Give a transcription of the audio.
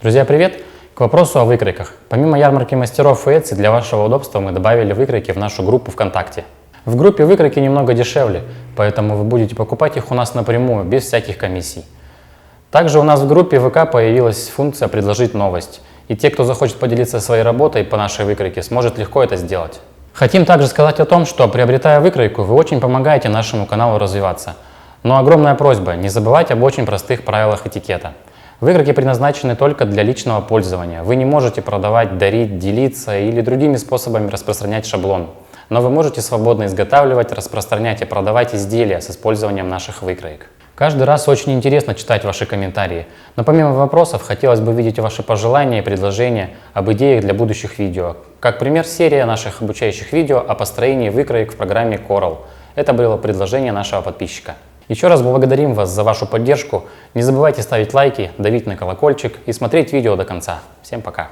Друзья, привет! К вопросу о выкройках. Помимо ярмарки мастеров и Etsy, для вашего удобства мы добавили выкройки в нашу группу ВКонтакте. В группе выкройки немного дешевле, поэтому вы будете покупать их у нас напрямую, без всяких комиссий. Также у нас в группе ВК появилась функция «Предложить новость», и те, кто захочет поделиться своей работой по нашей выкройке, сможет легко это сделать. Хотим также сказать о том, что приобретая выкройку, вы очень помогаете нашему каналу развиваться. Но огромная просьба – не забывать об очень простых правилах этикета. Выкройки предназначены только для личного пользования. Вы не можете продавать, дарить, делиться или другими способами распространять шаблон. Но вы можете свободно изготавливать, распространять и продавать изделия с использованием наших выкроек. Каждый раз очень интересно читать ваши комментарии. Но помимо вопросов, хотелось бы видеть ваши пожелания и предложения об идеях для будущих видео. Как пример, серия наших обучающих видео о построении выкроек в программе Corel. Это было предложение нашего подписчика. Еще раз благодарим вас за вашу поддержку. Не забывайте ставить лайки, давить на колокольчик и смотреть видео до конца. Всем пока!